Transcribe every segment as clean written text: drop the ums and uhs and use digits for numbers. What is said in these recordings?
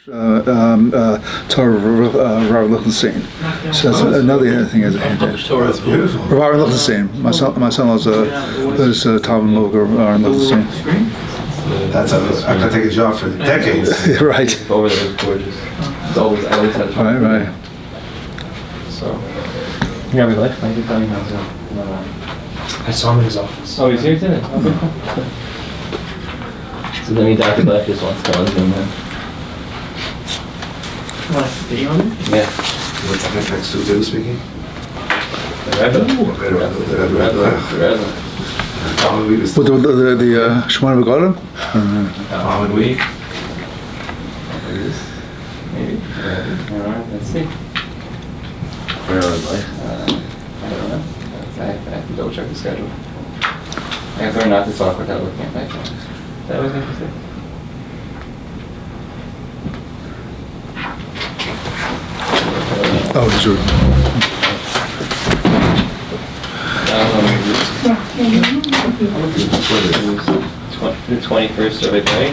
Torah Rabbi Lichtenstein. So that's another thing as a hint. Torah is beautiful. Rabbi Lichtenstein. My son-in-law's Talmud Moger Rabbi Lichtenstein. That's I could take a job for decades. Right. Over there is gorgeous. It's always, I always had. Right. So. Yeah, we like. Thank you for coming out. I saw him in his office. Oh, he's here today. Okay, cool. So then he Dr. Black just wants to tell us him then. Want video on it? Yeah. What's the next two speaking? The Rabbi. Following week is What the Shemona Begodim? Following week. Maybe. Alright, let's see. Where was I don't know. I have to double check the schedule. I have to learn not to talk without looking at my phone. That was interesting. Oh, these are. The 21st of May,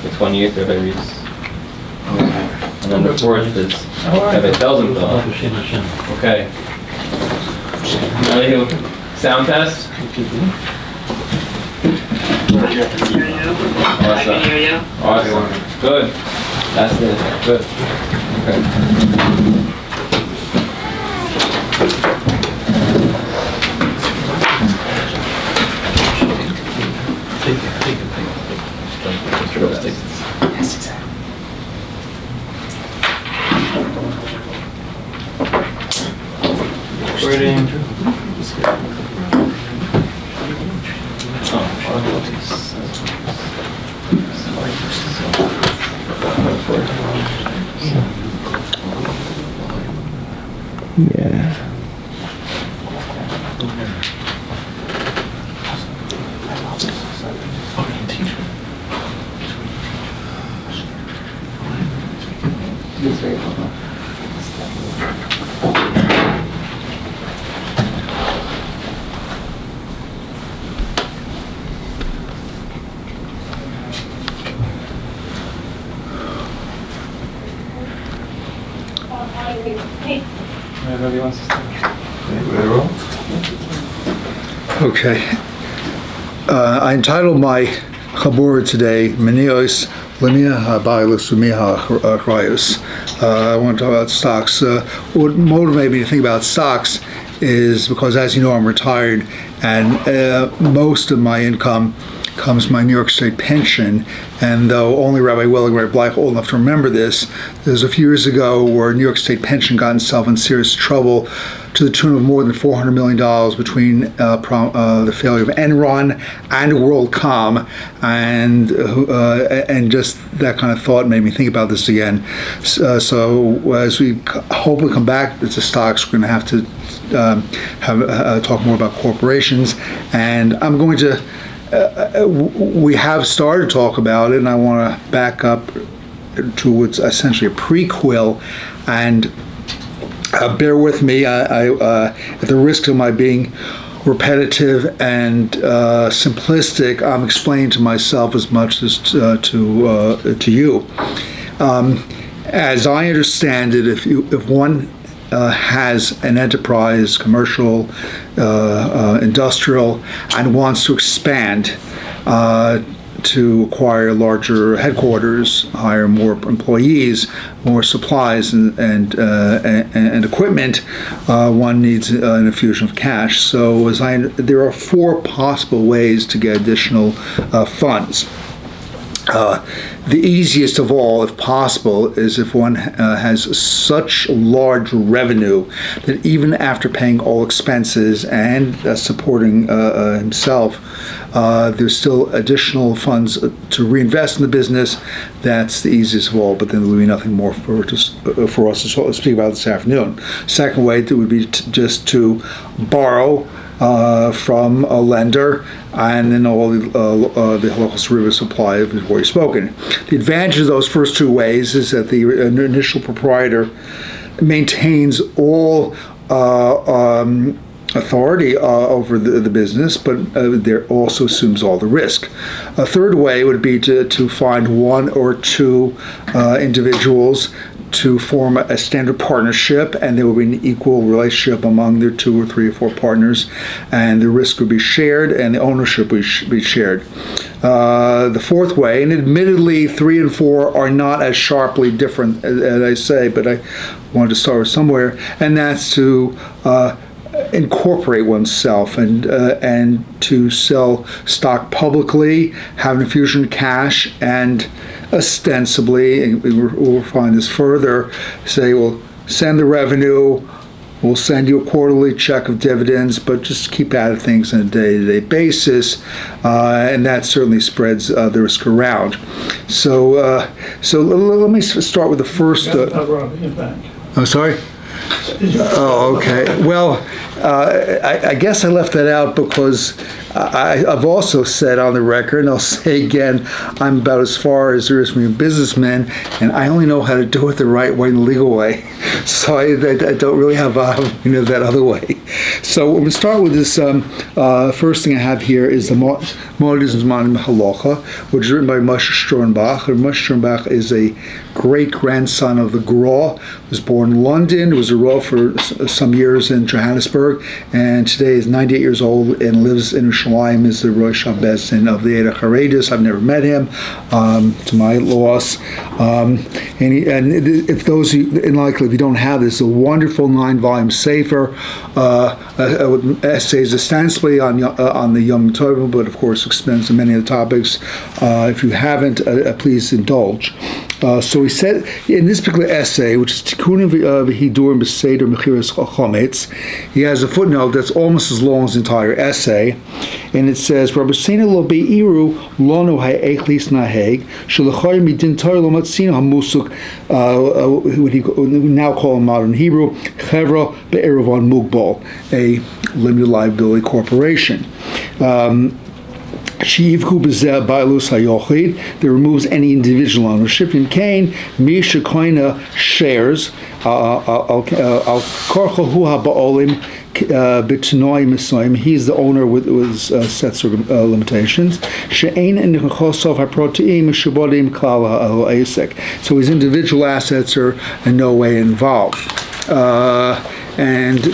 the 20th of every. And then the 4th is Rabbi Felsenthal. Okay. Now they do sound test. Awesome. Good. That's it. Good. Okay. Yes, exactly. Recording. Yeah. It's very cool. Everybody wants to start. Okay. I entitled my Chaburah today, Menios Linear Habayus Sumiha Cryos. I want to talk about stocks. What motivated me to think about stocks is because, as you know, I'm retired, and most of my income comes from my New York State pension. And though only Rabbi Willing and Rabbi Black old enough to remember this, there's a few years ago where New York State pension got itself in serious trouble to the tune of more than $400 million between the failure of Enron and WorldCom, and just that kind of thought made me think about this again. So as we hopefully come back to stocks, we're going to have to talk more about corporations, and I'm going to. We have started to talk about it, and I want to back up to what's essentially a prequel, and bear with me. At the risk of my being repetitive and simplistic, I'm explaining to myself as much as to you. As I understand it, if one has an enterprise, commercial, industrial, and wants to expand to acquire larger headquarters, hire more employees, more supplies, and equipment, one needs an infusion of cash. So there are 4 possible ways to get additional funds. The easiest of all, if possible, is if one has such large revenue that even after paying all expenses and supporting himself, there's still additional funds to reinvest in the business. That's the easiest of all, but then there would be nothing more for us to speak about this afternoon. Second way would be just to borrow from a lender, and then all the halacha Ribbis supply of already spoken. The advantage of those first 2 ways is that the initial proprietor maintains all authority over the business, but there also assumes all the risk. A third way would be to find one or two individuals to form a standard partnership, and there will be an equal relationship among their 2 or 3 or 4 partners, and the risk would be shared and the ownership would be shared. The fourth way, and admittedly 3 and 4 are not as sharply different as I say, but I wanted to start with somewhere, and that's to incorporate oneself and to sell stock publicly, have an infusion of cash, and ostensibly, and we'll find this further, say, we'll send the revenue, we'll send you a quarterly check of dividends, but just keep at it things on a day-to-day basis, and that certainly spreads the risk around. So let me start with the first. Oh, sorry. Oh, okay. Well, I guess I left that out because I've also said on the record, and I'll say again, I'm about as far as there is from a businessman, and I only know how to do it the right way, the legal way. So I don't really have that other way. So we're going to start with this. First thing I have here is the Moedim Zmanim halacha, which is written by Moshe Sternbach. Moshe Sternbach is a great-grandson of the Gra. Was born in London. Was a Rav for some years in Johannesburg, and today is 98 years old and lives in Yerushalayim. Is the Rosh Hashanah of the Eda Haredis. I've never met him, to my loss. And if those of you, likely if you don't have this, a wonderful 9-volume sefer, essays ostensibly on the Yom Tov, but of course expands on many of the topics. If you haven't, please indulge. So he said in this particular essay, which is Tikkun v'Hidur b'Seder Mechiras Chometz, he has a footnote that's almost as long as the entire essay, and it says, "Rabbi Seina lo beiru lono ha'echlis naheg shelachar midin Torah lo matzino hamusuk," what we now call in modern Hebrew, Chevra be'eravon mugbal, a limited liability corporation. That removes any individual ownership. In Cain, Misha Koina shares al Korchel Huha Ba'olim B'Tnoi Misoim. He's the owner with sets of limitations. She'ein in Chosov HaProteim Shabodim Klal HaEsek. So his individual assets are in no way involved. And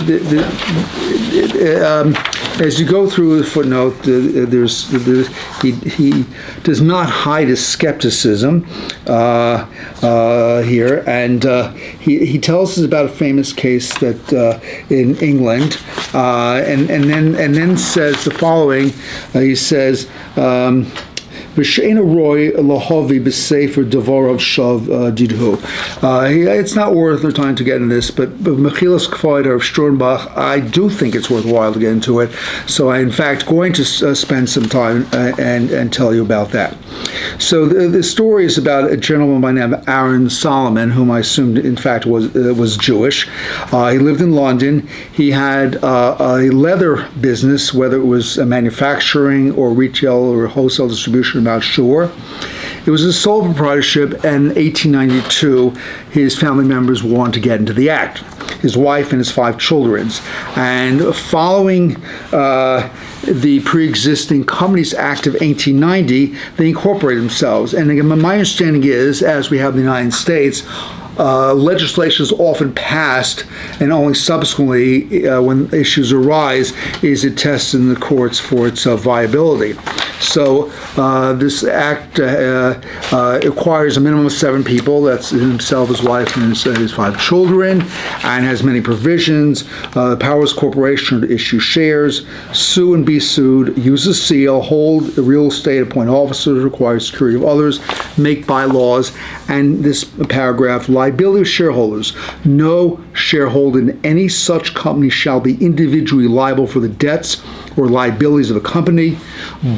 as you go through the footnote, he does not hide his skepticism here, and he tells us about a famous case that in England, and then says the following. He says. It's not worth the time to get into this, but Mechilas K'Voda of Sternbach, I do think it's worthwhile to get into it. So I'm in fact going to spend some time and tell you about that. So the story is about a gentleman by the name of Aaron Solomon, whom I assumed in fact was Jewish. He lived in London. He had a leather business, whether it was manufacturing or retail or wholesale distribution. I'm not sure. It was a sole proprietorship, and in 1892, his family members wanted to get into the act. His wife and his 5 children. And following the pre-existing Companies Act of 1890, they incorporated themselves. And again, my understanding is, as we have in the United States, legislation is often passed, and only subsequently, when issues arise, is it tested in the courts for its viability. So this act requires a minimum of 7 people. That's himself, his wife, and his 5 children, and has many provisions. The powers corporation to issue shares, sue and be sued, use a seal, hold real estate, appoint officers, require security of others, make bylaws, and this paragraph, liability of shareholders. No shareholder in any such company shall be individually liable for the debts or liabilities of a company,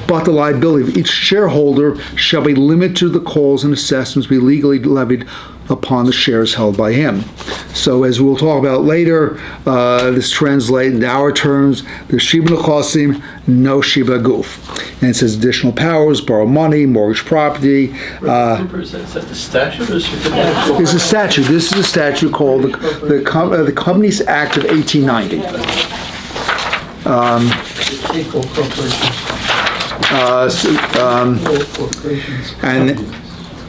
but the liability of each shareholder shall be limited to the calls and assessments be legally levied upon the shares held by him. So as we'll talk about later, this translates into our terms, the Shiba Nechosim, no Shiba Guf. And it says additional powers, borrow money, mortgage property. Is that the statute or certificate? It's a statute. This is a statute called the Companies Act of 1890. Equal corporations.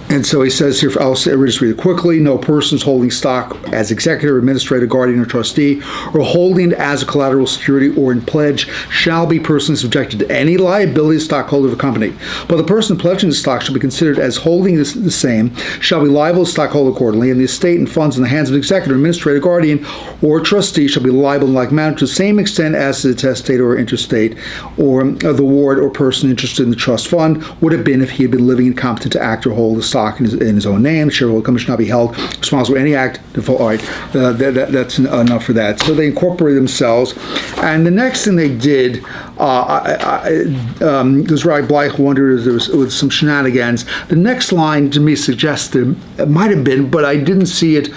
And so he says here, I'll just read it quickly. No persons holding stock as executor, administrator, guardian, or trustee, or holding it as a collateral security or in pledge, shall be personally subjected to any liability of stockholder of a company. But the person pledging the stock shall be considered as holding the same, shall be liable as stockholder accordingly, and the estate and funds in the hands of the executor, administrator, guardian, or trustee shall be liable in like manner to the same extent as the testator or interstate, or the ward or person interested in the trust fund would have been if he had been living and competent to act or hold the stock in his own name. Shareholder company should not be held responsible for any act. All right, that's enough for that. So they incorporated themselves, and the next thing they did, because Rabbi Bleich wondered if there was some shenanigans. The next line to me suggested it might have been, but I didn't see it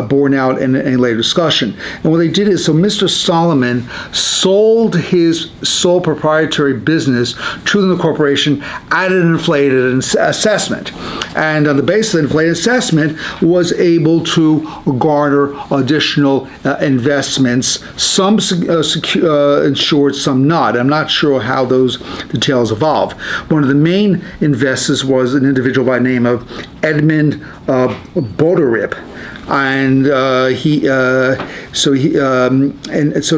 borne out in any later discussion. And what they did is, so Mr. Solomon sold his sole proprietary business to the corporation at an inflated assessment. And on the basis of the inflated assessment, was able to garner additional investments, some insured, some not. I'm not sure how those details evolve. One of the main investors was an individual by the name of Edmund Boderip. And so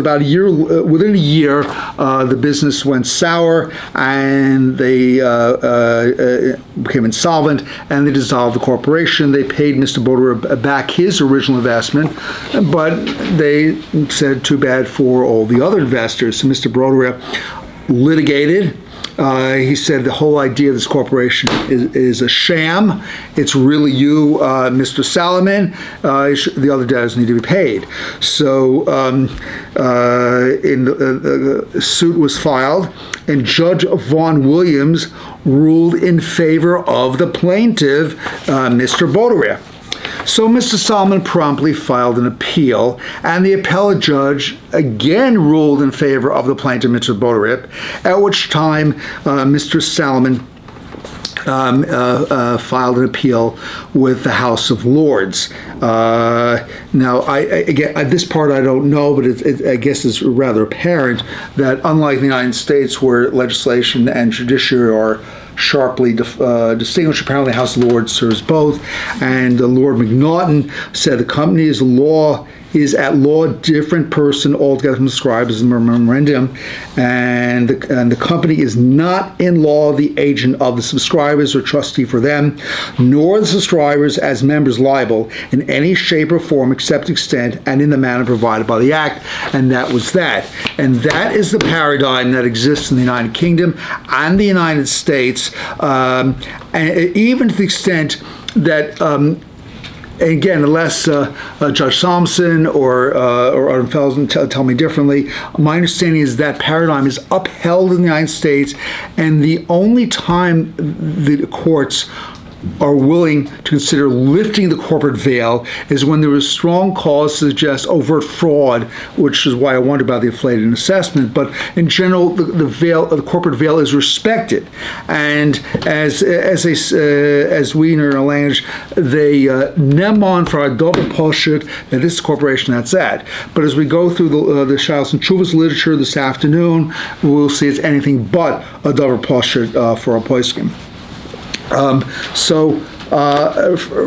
about a year, within a year, the business went sour, and they became insolvent, and they dissolved the corporation. They paid Mr. Boder back his original investment, but they said too bad for all the other investors. So Mr. Boder litigated. He said the whole idea of this corporation is a sham. It's really you, Mr. Solomon. The other debtors need to be paid. So the suit was filed, and Judge Vaughn Williams ruled in favor of the plaintiff, Mr. Boder. So Mr. Solomon promptly filed an appeal, and the appellate judge again ruled in favor of the plaintiff, Mr. Boder, at which time Mr. Solomon filed an appeal with the House of Lords. Now, again, this part I don't know, but I guess it's rather apparent that unlike the United States, where legislation and judiciary are sharply distinguished, apparently the House of Lords serves both, and Lord McNaughton said the company is at law different person altogether from the scribes as a memorandum, and the company is not in law the agent of the subscribers or trustee for them, nor the subscribers as members liable in any shape or form except extent and in the manner provided by the Act. And that was that. And that is the paradigm that exists in the United Kingdom and the United States, and even to the extent that again, unless Judge Thompson or other fellows tell me differently, my understanding is that paradigm is upheld in the United States, and the only time the courts are willing to consider lifting the corporate veil is when there is strong cause to suggest overt fraud, which is why I wonder about the inflated assessment. But in general, the corporate veil is respected, and as we in our language, they nemon for a double poshut that this corporation, that's that. But as we go through the Shalos and Chuvas literature this afternoon, we'll see it's anything but a double poshut for a Poskim.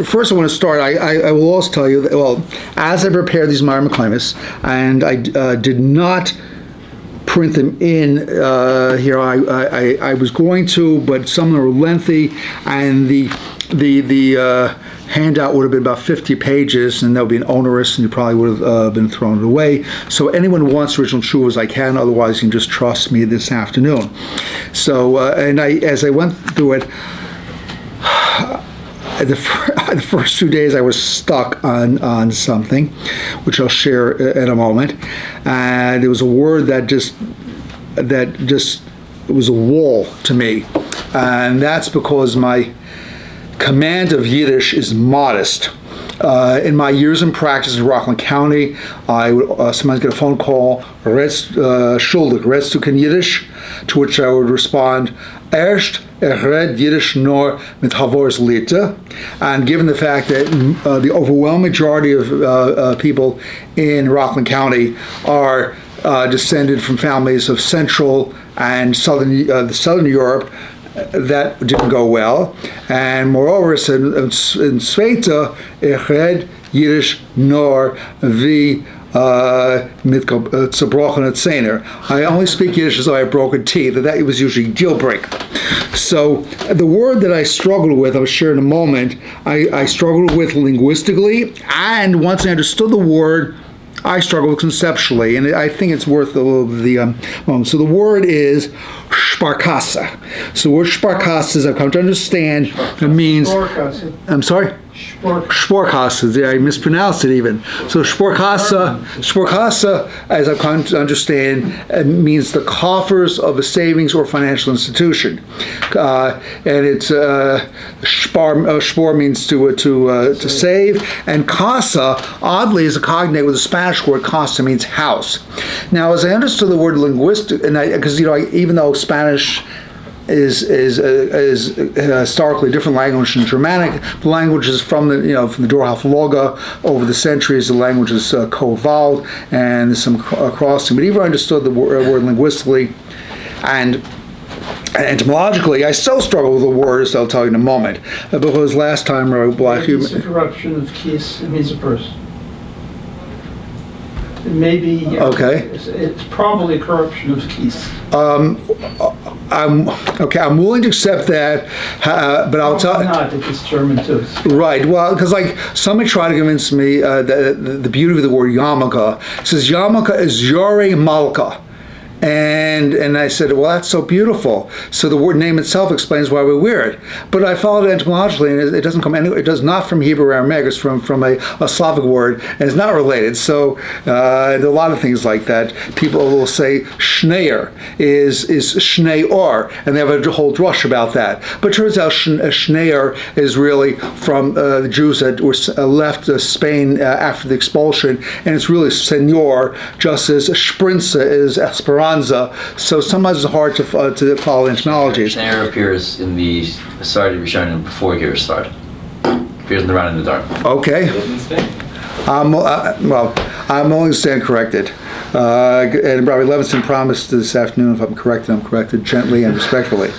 First I want to start, I will also tell you that, well, as I prepared these Myra McClamis, and I did not print them in here, I was going to, but some of them were lengthy, and the handout would have been about 50 pages, and that would be an onerous, and you probably would have been thrown it away. So anyone who wants original Chuvas, I can, otherwise you can just trust me this afternoon. So, as I went through it, the first 2 days I was stuck on something, which I'll share in a moment, and it was a word that just was a wall to me, and that's because my command of Yiddish is modest. In my years in practice in Rockland County, I would sometimes get a phone call, Schuldig, redst du kein Yiddish? To which I would respond, Erst, red Yiddish nor mit Havors Lite. And given the fact that the overwhelming majority of people in Rockland County are descended from families of Central and Southern Europe. That didn't go well, and moreover, it said in Sveita, Eched Yiddish Nor Vi Zerbrochen Tzener. I only speak Yiddish as though I have broken teeth. That was usually deal breaker. So the word that I struggled with, I'll share in a moment. I struggled with linguistically, and once I understood the word, I struggle conceptually, and I think it's worth a little bit of the moment. So the word is Sparkasa. So the word Sparkasa, as I've come to understand, it means... I'm sorry? Sporkasa. I mispronounced it even. So Sporkasa, as I've come to understand, it means the coffers of a savings or financial institution. And it's spor means to save, and casa, oddly, is a cognate with the Spanish word casa means house. Now, as I understood the word linguistic, and because even though Spanish is historically a different language than Germanic. The language is from the Dorhof Loga over the centuries. The language is co-evolved and there's some crossing. But even I understood the word linguistically and etymologically, I still struggle with the words. I'll tell you in a moment. Because last time, Rabbi, it's a corruption of kiss. It means a person. Maybe okay. It's probably a corruption of keys. I'm willing to accept that, but I'll tell you. Not if it's German too. Right. Well, because somebody tried to convince me the beauty of the word yarmulke. It says yarmulke is Yore Malka. And I said, well, that's so beautiful. So the word name itself explains why we wear it. But I followed it etymologically, and it doesn't come anywhere. It does not from Hebrew or Aramaic. It's from a Slavic word, and it's not related. So there are a lot of things like that. People will say Schneer is Shnei Or, and they have a whole drush about that. But it turns out Schneer is really from the Jews that were left Spain after the expulsion, and it's really Senor, just as Sprinza is Esperanza. So sometimes it's hard to follow etymologies. Snare appears in the start of Rishonim before Ger start. Appears in the round in the dark. Okay. I'm only to stand corrected. And Rabbi Levinson promised this afternoon, if I'm corrected gently and respectfully,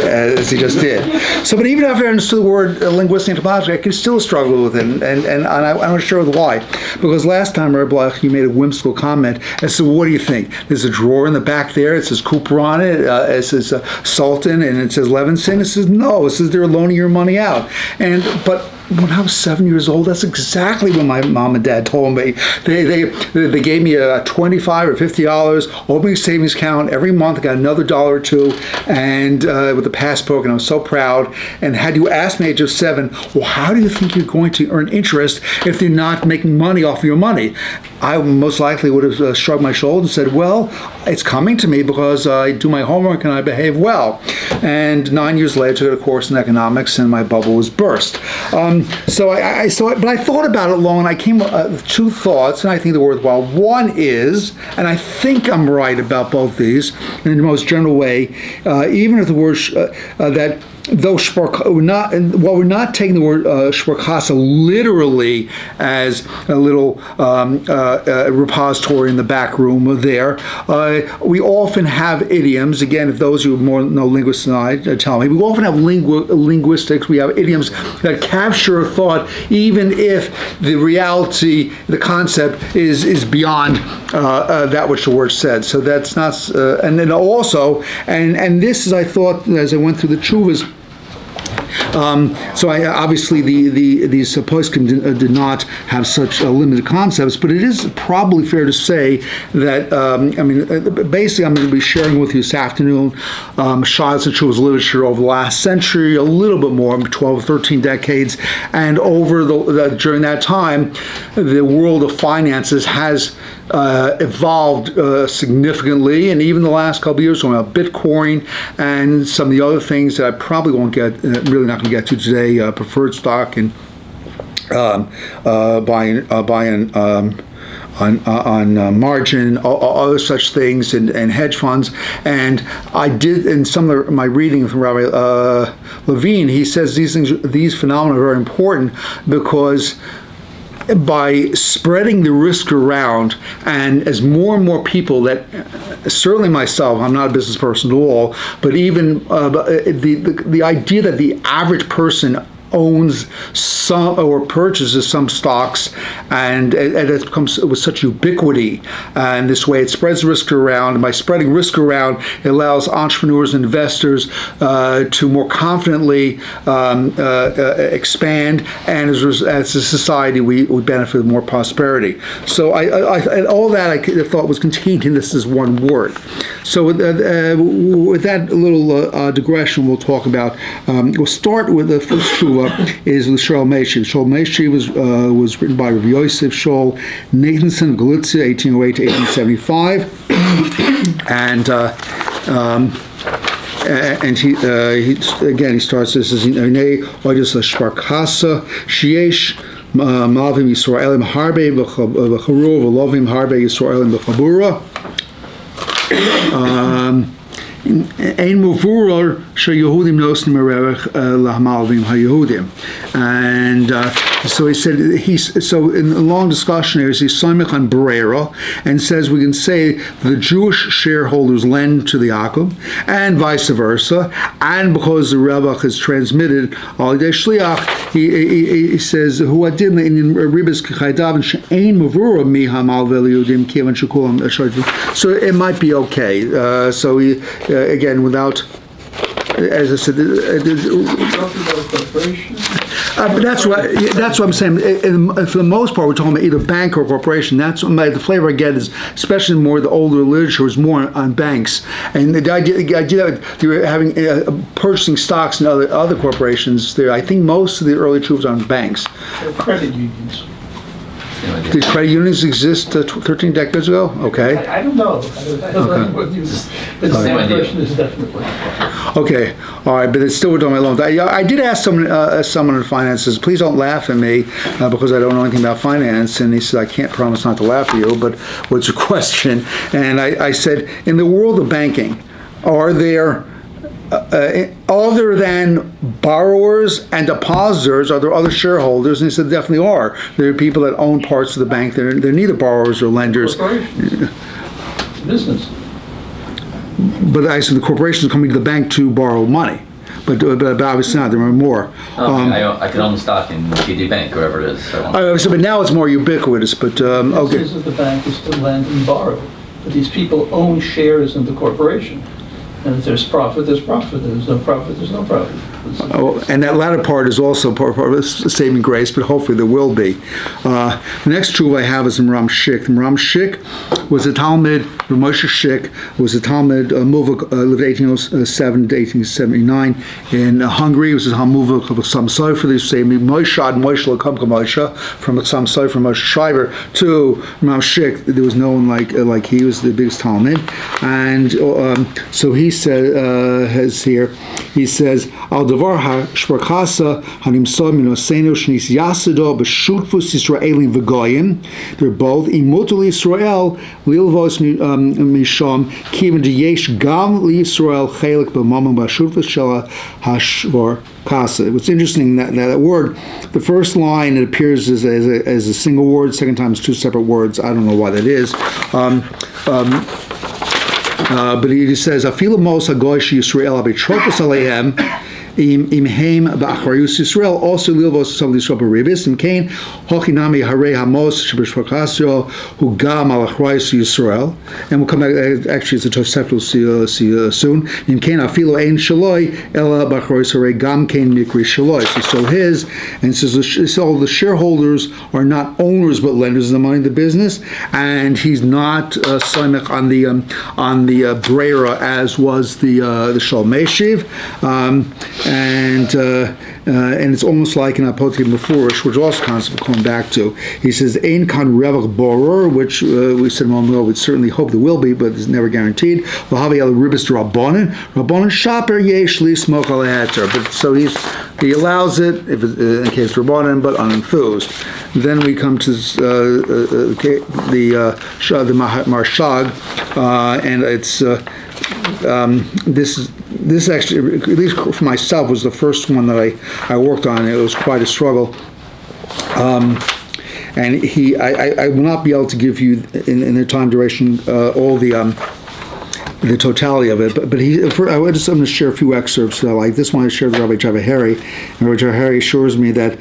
as he just did. So, but even after I understood the word linguistic etymology, I can still struggle with it, and I'm not sure why. Because last time, Rabbi, you made a whimsical comment as to what do you think? There's a drawer in the back there. It says Cooper on it. It says Sultan, and it says Levinson. It says no. It says they're loaning your money out. But when I was 7 years old, that's exactly what my mom and dad told me. They gave me a $25 or $50 opening savings account every month. I got another $1 or $2, and with a passbook, and I was so proud. And had you asked me at age of 7, well, how do you think you're going to earn interest if they're not making money off of your money? I most likely would have shrugged my shoulders and said, well, it's coming to me because I do my homework and I behave well. And 9 years later, I took a course in economics, and my bubble was burst. But I thought about it long, and I came with two thoughts, and I think they're worthwhile. One is, and I think I'm right about both these in the most general way, even if the word that though we're not taking the word shporkasa literally as a little repository in the back room there, we often have idioms. Again, if those who more know linguists than I tell me, we often have linguistics. We have idioms that capture a thought, even if the reality, the concept is beyond that which the word said. So that's not, and then also, and this is, I thought, as I went through the tshuvas. So obviously these Poskim did not have such limited concepts, but it is probably fair to say that, basically I'm going to be sharing with you this afternoon Shas and Tshuvas literature over the last century, a little bit more, 12 or 13 decades, and over during that time, the world of finances has evolved significantly, and even the last couple of years, talking about Bitcoin and some of the other things that I probably won't get, really not going to get to today, preferred stock and buying on margin, other such things, and hedge funds. And I did, in some of my reading from Rabbi Levine, he says these phenomena are very important because by spreading the risk around, and as more and more people that, certainly myself, I'm not a business person at all, but even the idea that the average person owns some or purchases some stocks, and it becomes with such ubiquity, and this way it spreads risk around. And by spreading risk around, it allows entrepreneurs and investors to more confidently expand, and as a society we benefit with more prosperity. So I all that I thought was contained in this as one word. So with that little digression, we'll talk about. We'll start with the first shul. Is the Shlomo. Shlomo was written by Rabbi Yosef Shol Nathanson, Galicia, 1808 to 1875, and he starts this as Inei Oidus Shparkasa Shiesh Malvim Yisraelim Harbe v'Chaburah v'Lovim Harbe Yisraelim v'Chaburah. Ein muvuror sheYehudim nosnim erech lahamalvim haYehudim, and so he said so in a long discussion here he's samech on Brera and says we can say the Jewish shareholders lend to the Yaakov and vice versa, and because the Rebbe is transmitted al yedei shliach, he says who adin in Ribbis k'chaydav she'ein muvuror mi hamalvel Yehudim kivan shekulam shortim. So it might be okay. So he. Again, without, as I said, but that's what I'm saying. For the most part, we're talking about either bank or corporation. That's the flavor I get is, especially more the older literature, is more on banks, and the idea that they were having purchasing stocks in other corporations. There, I think most of the early troops are on banks. Credit unions. Did credit unions exist 13 decades ago? Okay. I don't know. I don't know what you just. The question is definitely. Okay, all right, but it's still we're talking about loans. I did ask someone in finances, please don't laugh at me because I don't know anything about finance, and he said, I can't promise not to laugh at you, but what's your question? And I said, in the world of banking, are there, other than borrowers and depositors, are there other shareholders? And he said, definitely are. There are people that own parts of the bank. They're neither borrowers or lenders. Business. But I said the corporation is coming to the bank to borrow money. But obviously not. There are more. I can own stock in TD Bank, wherever it is. So, but now it's more ubiquitous. But okay. The business of the bank is to lend and borrow. But these people own shares in the corporation. And if there's profit, there's profit. If there's no profit, there's no profit. And that latter part is also part of saving grace, but hopefully there will be. The next tool I have is Ram Shik. Ram Shik was a Talmud. Moshe Shik was a Talmud. Muvak lived 1807 to 1879 in Hungary. He was a Talmuvak of a Sam Sofer. They say Moshe Moshe Lakamka Moshe from a Sam Sofer Moshe Schreiber to Ram Shik. There was no one like he was the biggest Talmud, and so he said has here. He says Al Davar HaShvarkasa Hanimsa Minosenu Shnis Yasido B'Shutfus Yisraelim V'Goyim. They're both Imutul Yisrael Lilvos Misham Kivan Yesh Gam Yisrael Chelik B'Mamam B'Shutfus Shela HaShvarkasa. What's interesting that word, the first line it appears as a single word. Second time it's two separate words. I don't know why that is. But he says, "Afilu mos hagoy Yisrael abitropos aleihem imheim ba'achariyus Yisrael also lilvos some Yisrael b'Ribbis imkein hochinami harei hamos shebishvakasyo hu gam al achariyus Yisrael." And we'll come back. Actually, it's a Tosefta. We'll see soon. Imkein afilu ein shaloi ela ba'achariyus harei gam kein mikri shaloi. So his and says so the shareholders are not owners but lenders of the money in the business, and he's not samech on the Brera as was the Shlomo. And it's almost like in Poskim before, which also concept coming back to. He says, "Ein kan revach borer," which we said a moment ago. We certainly hope there will be, but it's never guaranteed. V'havi el Ribbis Rabbanon shaper yesh li smoke al heter. But so he allows it if in case Rabbanon, but unenthused. Then we come to the Marshag, and it's this actually, at least for myself, was the first one that I worked on. It was quite a struggle. and I will not be able to give you in the time duration all the totality of it, but I'm going to share a few excerpts that I like. This one I shared with Rabbi Javaheri, and Rabbi Javaheri assures me that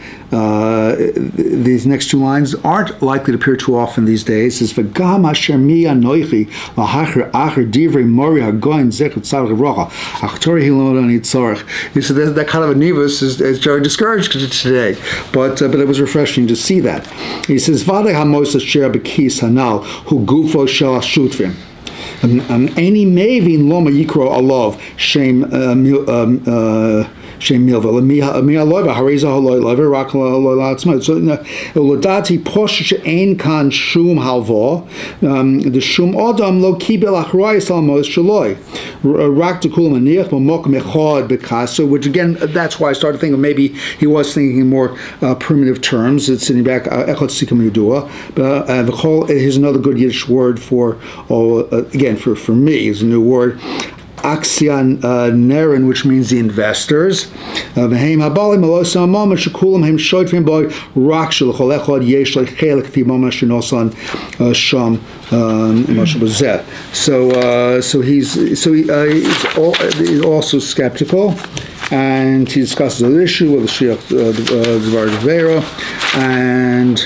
these next two lines aren't likely to appear too often these days. It's V'gam asher mi anoichi l'hacher acher divrei mori hagoyin zechet tzarech rocha achtori hilon ani tzarech. He said that kind of a nivus is very discouraged today, but it was refreshing to see that. He says Vadei hamos asher bekis hanal hu gufo shel ashutvim. Any mavin loma yikro alav shem shem milva mi alova hariza haloi lever rak haloi latzma. So lodati posh ein kan shum halva the shum adam lo kibel achrayis almos shaloi rak to kulam aniach b'mok mechad b'kaso, which again that's why I started thinking maybe he was thinking in more primitive terms. It's sitting back echot sikam yudua, but the chol here's another good Yiddish word for again for me is a new word. Axian Neren, which means the investors. V'heim habalim alosa amam shekulam heim shoytrim boy rak shelachol echad yesh like chelik fi mama shenosan sham mashal bazeh. So he's also skeptical, and he discusses the issue of the Shiach Dvar Devera, and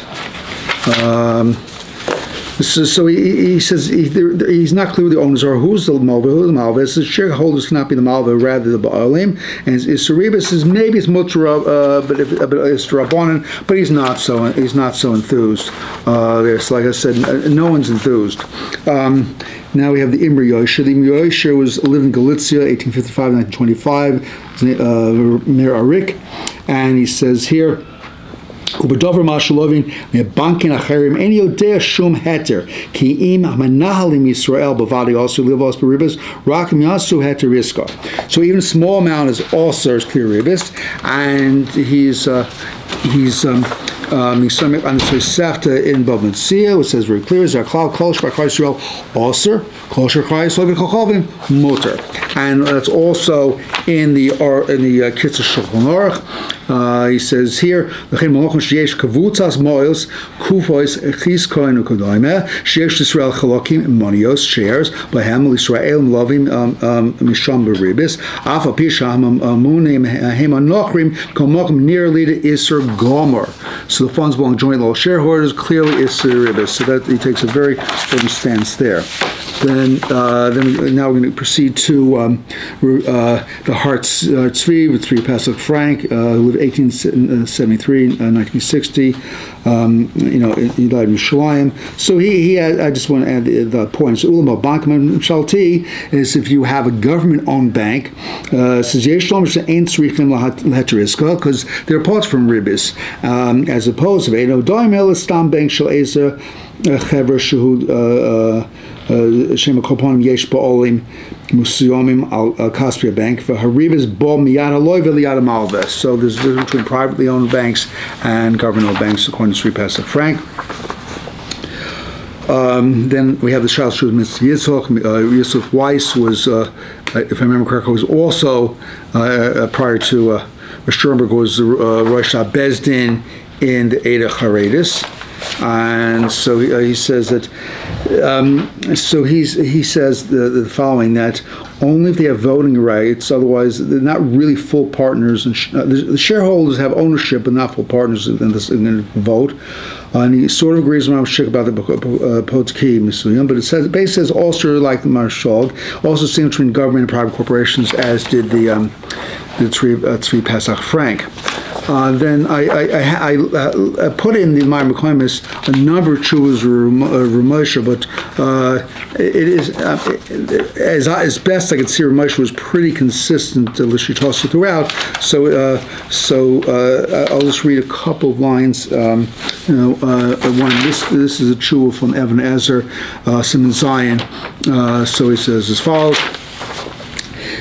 so he says he's not clear who the owners are. Who's the malva? Who the malva? It says shareholders cannot be the malva, rather the ba'alim. And Ribbis says maybe it's mutra, but it's rabbanan, but he's not so enthused. There's, like I said, no one's enthused. Now we have the Imre Yosher. The Imre Yosher lived in Galicia, 1855-1925. Mir Arik, and he says here. Ubedover mashalovin mebankin acherim en yodea shum heter ki im manahalim Yisrael bavadi also livos beribas rakim yasu heter riska. So even a small amount is also clear Ribbis, and he's on the Sefta in Bava Metzia, which says very clear: "Zaklal kol shvar Yisrael also kol shvar Yisrael v'kolchavim motor," and that's also in the Kitzur Shulchan Aruch. He says here, "L'chein malachim sheyesh kavutzas moils kufois echis kohen ukodoime sheyesh Yisrael chalokim monios shares b'hem l'Yisrael melovim misham b'Ribbis af al pi sham amunim hem anochrim komokim nearly to Isser Gomer." So the funds belong jointly to all shareholders. Clearly, Isser Ribbis. So that he takes a very important stance there. Now we're going to proceed to the Hart Tzvi with Tzvi Pesach Frank, who lived 1873, 1960. He died in Yerushalayim. So he had, I just want to add the point. So Ulam Bank Shalti is if you have a government-owned bank, says Yesh Shlomo she'ein tzrichim leheteriska, because they're parts from Ribbis, as opposed to Eino Doim El Stam Bank Shel Ezer Chaburah Shehu Shem Koponim Yesh Ba'olim Musiyomim Al Kaspia Bank for Ribbis Bo Miyad Aloy V'Liyad Malves. So there's a difference between privately owned banks and government-owned banks, according to Tzvi Pesach Frank. Then we have the Shal Shuz Mitzvah Yitzchok. Yosef Weiss was, if I remember correctly, was also prior to Sternberg was Rosh Bezdin in the Eidah Charedis. And so he says that. He says the following, that only if they have voting rights, otherwise they're not really full partners. And the shareholders have ownership, but not full partners in the vote. And he sort of agrees with Ram Shik about the Poskim, but it says basically says also like the Marshal, also seen between government and private corporations, as did the Tzvi Pesach Frank. Then I put in the Ma'amar Mekoimis a number of chuvas Ramosha, but it is as best I could see, Ramosha was pretty consistent L'shitosa throughout. So I'll just read a couple of lines. One, this is a chuva from Evan Ezer, Simon Zion. So he says as follows.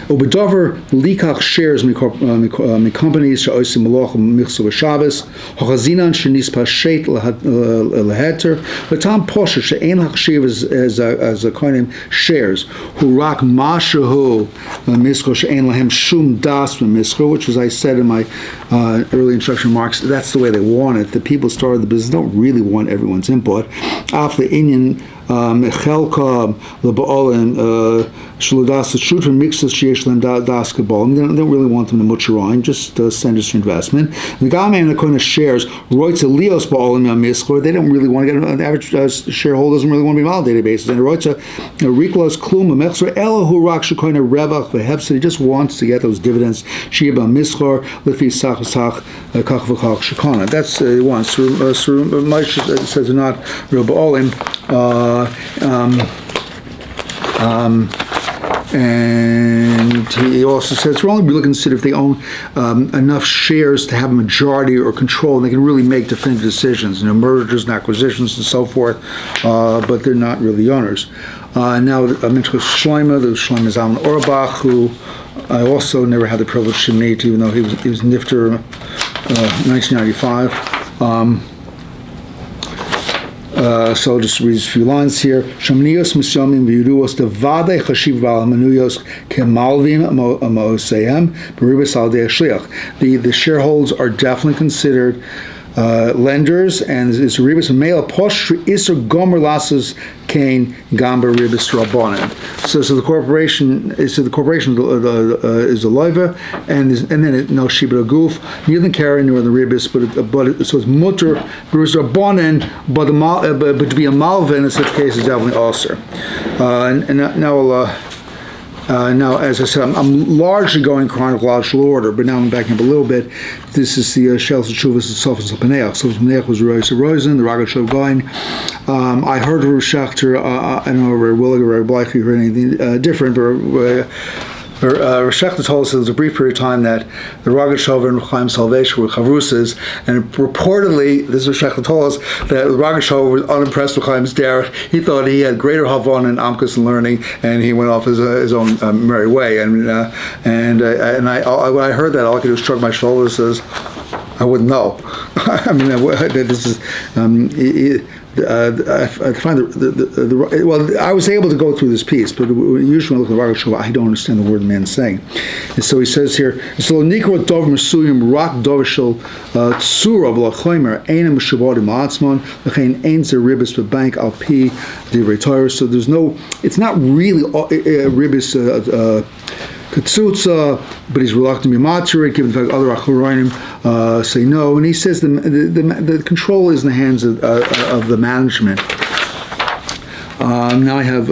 Ubedover likach shares mi companies she'osim malach michsu v'Shabbos hachazinan shenispa sheit leheter v'tam posher she'ein hachshiv as a koinem shares who rak mashahu miskor she'ein lahem shum das miskor, which, as I said in my early introduction remarks, that's the way they want it. The people started the business don't really want everyone's input. After Inyan Mechelka Leba'olim Shludas Shutrim Mixes Sheishlem Das Kabbalim. They don't really want them to much just send us your investment. The Gaman the kind of shares Roitza Leos Ba'olim Miskor. They don't really want to get the average shareholder doesn't really want to be on a daily basis. And Roitza Riklos Klum Mechsor Elahu Rak Shekoina Revach Vehepsa. He just wants to get those dividends. Shiba Miskor Lifi Sach Sach Kach V'Kach Shekona. That's he wants. So Moshe says they're not real Ba'olim. And he also says we're only really considered if they own enough shares to have a majority or control, and they can really make definitive decisions, mergers and acquisitions and so forth, but they're not really owners. Now, I mentioned Shlomo, the Shlomo Zalman Auerbach, who I also never had the privilege to meet, even though he was Nifter 1995. So I'll just read a few lines here. Shamnios misyomim v'yuduos devadei chashiv b'al manuyos kemalvim ma'oseihem b'Ribbis al dei shliach. The shareholders are definitely considered lenders, and it's Ribbis mele poshtri iser gomer lasses kain gamba Ribbis rabbanan. So the corporation is the loiva, and then no shibra goof, neither carry nor the Ribbis, but so it's mutter Ribbis rabbanan, but to be a malvin in such case is definitely also. Now, as I said, I'm largely going chronological order, but now I'm backing up a little bit. This is the Shel Shuvas and Sofas Paneach. Sofas Paneach was Rosa Rosen, the Ragat Shogain. I heard Ruth Schachter, I don't know, Rabbi Willig or Rabbi Bleich, you heard anything different, but Schachter told us there was a brief period of time that the Ragat Shova and Chaim Salvation were chavrusas, and reportedly, this is what Schachter told us, that the Ragat Shova was unimpressed with Chaim's derech. He thought he had greater havon and amkus and learning, and he went off his own merry way. And when I heard that, all I could do was shrug my shoulders and says, I wouldn't know. I mean, this is. I find well, I was able to go through this piece, but usually when I look at the Ragat Shova, I don't understand the word the man's saying. And so he says here, "So nikro dov mesuyim rak dovishel tsura v'lachomer einem shavodim la'atzman v'chein ein ze Ribbis b'bank al pi divrei Torah." So there's no, it's not really Ribbis Katsutza, but he's reluctant to be maturate, given the fact other Achoronim say no. And he says the control is in the hands of the management. Now I have,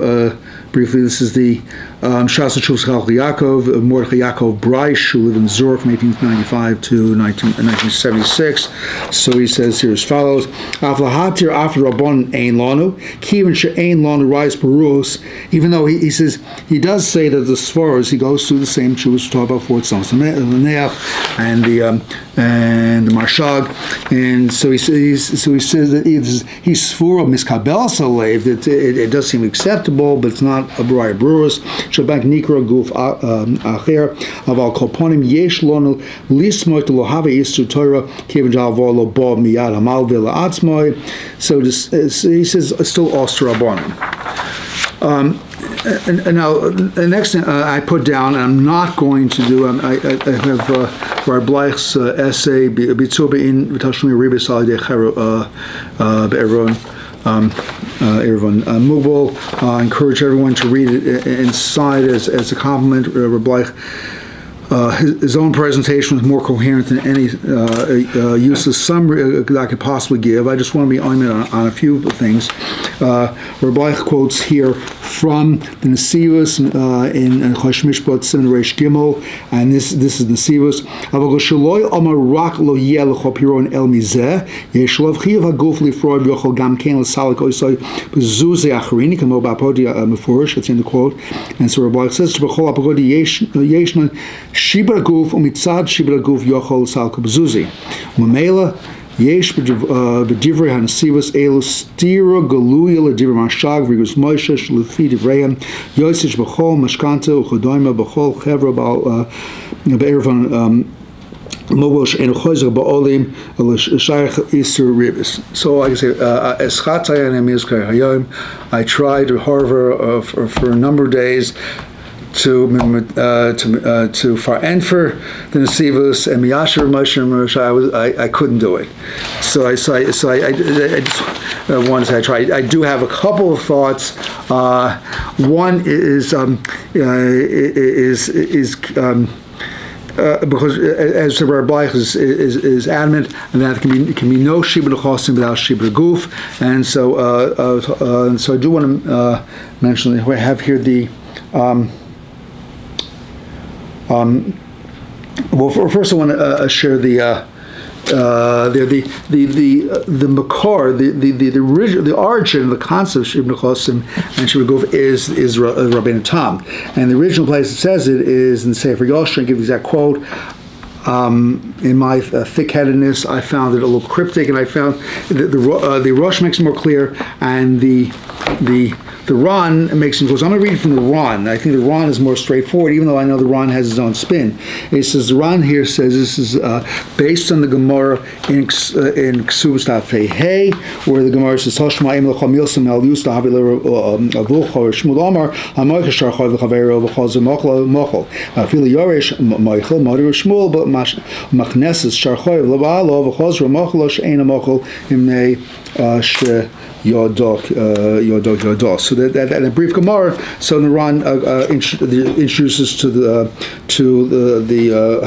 briefly, this is the Shas Chuvas Yaakov, Mordechai Yaakov Breish, who lived in Zurich from 1895 to 1976. So he says here as follows: Aflahatir after Rabban Ein Lanu, Kivin She'ein Lanu Rais Barus. Even though he says, he does say that the Svaras, he goes through the same Chuvas we talked about before, it's the Neach and the Marshag, and so he says that he's Sfura Miskabel Salev, that it does seem acceptable, but it's not a B'raya Brurus. Shabak Nikra Guf Acher Aval Kolponim Yesh Lonu Lismoit Lohave Yisru Torah Kevin Jalvolo Bob Miyad Hamal Villa Atzmoy. So he says still Ostra Abonim. And now the next thing I put down, and I'm not going to do. I have Rabbi Bleich's essay Bitzuba in V'Tashlumi Ribbis Al Yedei Be'eron. Ervan Mubal. I encourage everyone to read it inside as a compliment. Rabbi Bleich, his own presentation was more coherent than any useless summary that I could possibly give. I just want to be on a few things. Rabbi Bleich quotes here from the Nesivus in Chosh Mishpat Siman Reish Gimel, and this is Nesivus. Avol shaloi amar rak lo yeh lechopiron el mizeh yeshlav chiyav haguf lifroi v'yochol gam ken l'salik oisoi b'zuzei achrini kamo ba'apodi mefurish. That's in the quote. And so Rabbi says to b'chol apagodi yeshnon shibra guf umitzad shibra guf yochol l'salik b'zuzei. Mamela Yesh b'divrei hanasivos elu stira galuya l'divrei mashag v'rigus Moshe shlefi divreihem yosich b'chol mashkanta u'chodoyma b'chol chevra b'ervan mobosh and chozer ba'olim l'shayach isur ribbis. So like I say, I tried Harvard for a number of days to far and for the Nesivos and Miyasher Moshe. I couldn't do it. So I just wanted to try. I do have a couple of thoughts. One is because as the Rabbi is adamant, and that can be no shibud chosim without shibud guf, and so I do want to mention we have here the. Well, first I want to share the makor, the original, the origin of the concept of shibud chosim and shibud guf is Rabbeinu Tam, and the original place it says it is in Sefer Yosher. I give the exact quote. In my thick-headedness, I found it a little cryptic, and I found the Rosh makes it more clear, and the Ran makes it close. I'm going to read from the Ran. I think the Ran is more straightforward, even though I know the Ran has his own spin. It says, the Ran here says this is based on the Gemara in Ksubas Tafei Hey, where the Gemara says, Hoshma im l'cham yilsam el yusta havi l'avulcha or shmul amar, ha'moich shar choy v'chavero v'chol z'mochel mochel. Afil yoresh moichel, moder shmul, but machneses shar choy v'l'ba'alo v'chol z'mochel she'ena mochel imnei she Yodok. So that a brief Gemara. So the Ran introduces to the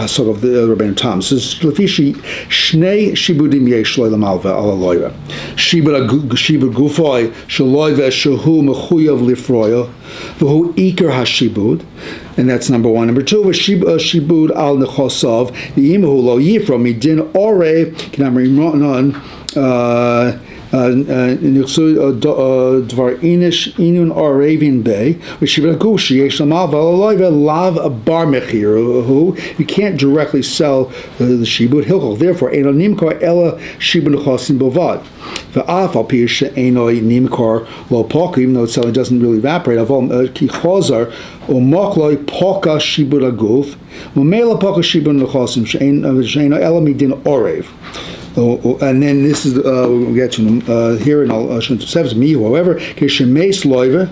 sort of the Rabbeinu Tam. So Lefishi Shnei Shibudim Yesh Lo Lamalva Ala Loira Shibud Gufoi Shaloiva Shehu Mechuyav Lifroya V'Hu Iker Hashibud, and that's number one. Number two was Shibud Al Nechosov the Imahu Lo Yifra Midin Ore Kinamri Non. Dvar inish inun aravin bay, which lav bar mechir, who you can't directly sell the shibud hilchol. Therefore, eno nimkar ella shibud chosim bovad. The afal pish eno nimkar lo poka, even though it doesn't really evaporate. Aval ki chozar or mokloi poka shibud aguf, umela poka shibud chosim she'eno ella midin orev. And then this is we'll get to here in Al Shuntu me. However, Kishemes Loiva,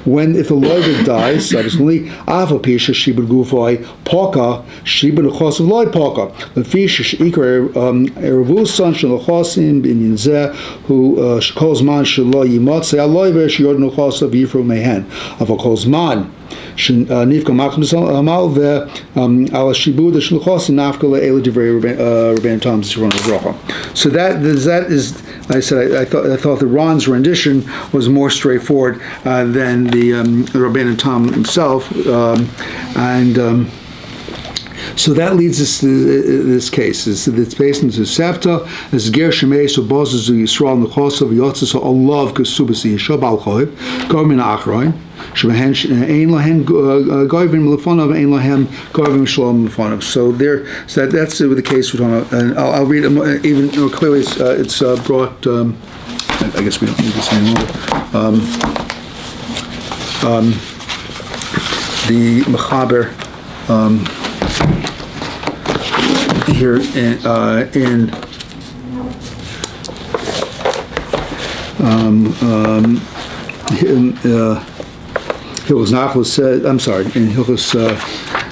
when if the loiva dies, subsequently, Afa Pisha Shibud Gufoi Poka Shibud Chosim Loy Poka the fish Iker Erevu Son Shal Chosim Bin Yinzeh who Kozman Shalo Yimot Say Loiva Shiod No Chosav Yifru Mehen Afa Kozman. Nifka Makmas Amal the Ala Shibud the Shluchos and Nafka Ela Divrei Rabbeinu Tam Zichron Levracha. So that is, I said I thought the Ran's rendition was more straightforward than the Rabbeinu Tam himself, so that leads us to this case. It's based on Sefta. This is Ger Shemei so Bozes Yisrael Nechosov Yotzes Olav Kesubas Yishab Al Choiv Gormin Achroin. So there, so that's the case we're talking about. And I'll read them even clearly. It's brought. I guess we don't need this anymore. The Mechaber here in Hilchos Nachlas says, I'm sorry, in Hilchos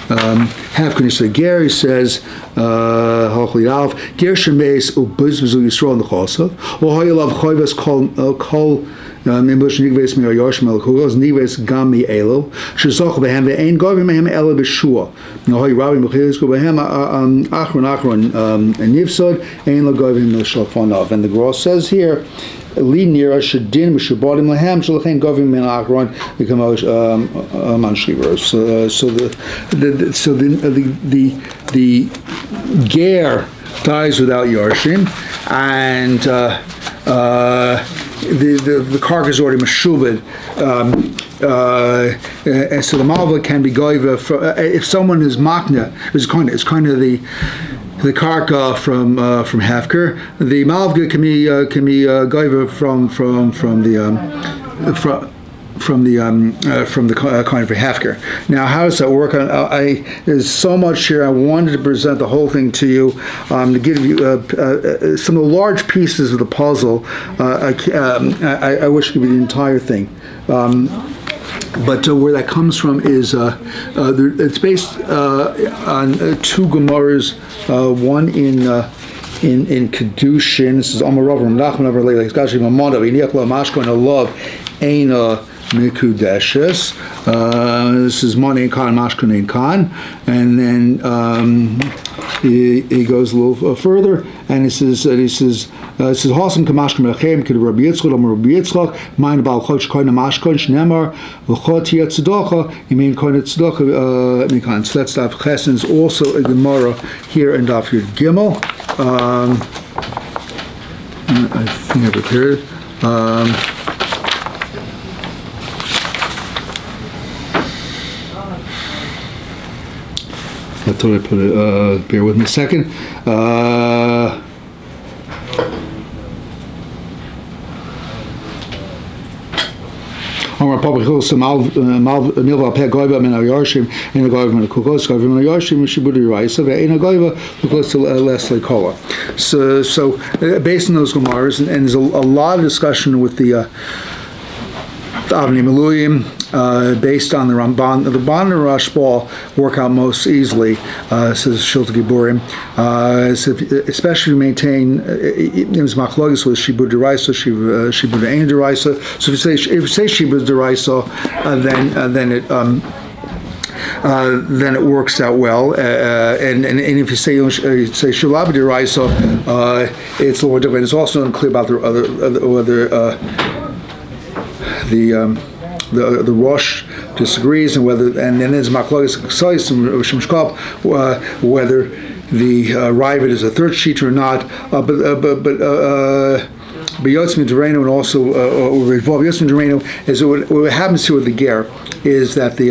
Havkanish Gary says, Hochli Alf, Ger Shemeis Ubizbazu Yisrael Nechosav, Ohoyelav Choivas Kol Mimbush Nigves Mi Yoshmel Kugos, Nigves Gami Elo, Shizoch Behem, Ve'ein Govim Mehem Ela Beshua, Nohoy Rabbi Mechilis Go Behem, Achron, and Nivsod, Ein La Govim Milshalfonov. And the Gross says here, Li Nira Shadin Mishabodim Lahem Shalachin Govim Min Akron become Manshivers. So the ger dies without Yarshim, and the carcass is already meshubed, and so the malva can be goiva if someone is makna. It's kind of the karka from Hefker. The malvga can be goiva from the coin for Hefker. Now, how does that work? There's so much here. I wanted to present the whole thing to you, to give you some of the large pieces of the puzzle. I wish to give you the entire thing. But where that comes from is it's based on two Gemaras, one in Kedushin. This is Amarav Nachman over Leila. Gashi Mamada V'Niakla Mashkoin Alav Eina Mikudeshes. This is Mani Khan Mashkoin Khan, and then he goes a little further, and he says Hasam Kamashkoin Mechem Kid Rabbi Yitzchak Rabbi Yitzchak Mein Bal Choch Koin Mashkoin Shnemar V'Chot Yet Tzedakah Yimin Koin Tzedakah Mikan. So that's Daf Chesed. Is also a Gemara here in Daf Yud Gimel. I think I prepared it. I thought I put it, bear with me a second. Amar Papa Chilsa Milva Peh Goiva Min Ayoshim in a Goiva Min Kukos Goiva Min Ayoshim Shibudi Raisa in a Goiva Kukos to Leslie Kola. So based on those Gemaras, and there's a lot of discussion with the Avnei Miluyim, based on the Ramban. The Ramban and Rashba work out most easily, says Shilta Giburim. Especially maintain machlokes with Shibud Deraisa, Shibud Ein Deraisa. So if you say Shibud Deraisa, then it works out well. And if you say Shulab Deraisa, it's a little different. It's also unclear about the Rosh disagrees, and then there's Maklogis Ksais and Shemshkop whether the Ravid is a third sheet or not. But Yotzim Dereno and also Yotzim Dereno is what happens here with the Ger is that the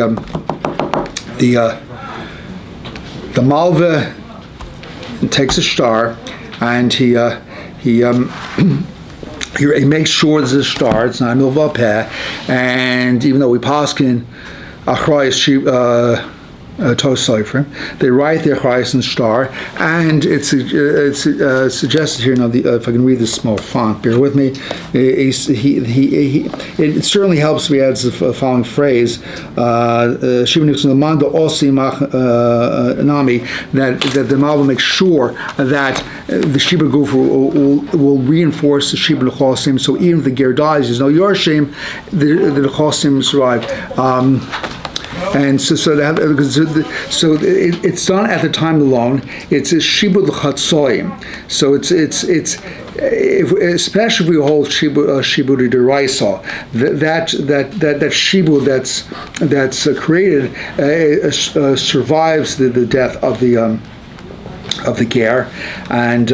Malva takes a star and he makes sure there's a star. It's not milva peh, and even though we Poskim achrayis Tosayfrim, they write the achrayis and star, and it's suggested here. Now, if I can read this small font, bear with me. It certainly helps. We add the following phrase: that the Mal will make sure that the Shibud Guf will reinforce the Shibud L'Chosim. So even if the Ger dies, there's no Yorshim, the L'Chosim survive. And so it's done at the time of the loan. It's a Shibud L'Chatzoyim. So it's especially if we hold Shibud Deraisa, that Shibud that's created survives the death of the Ger, and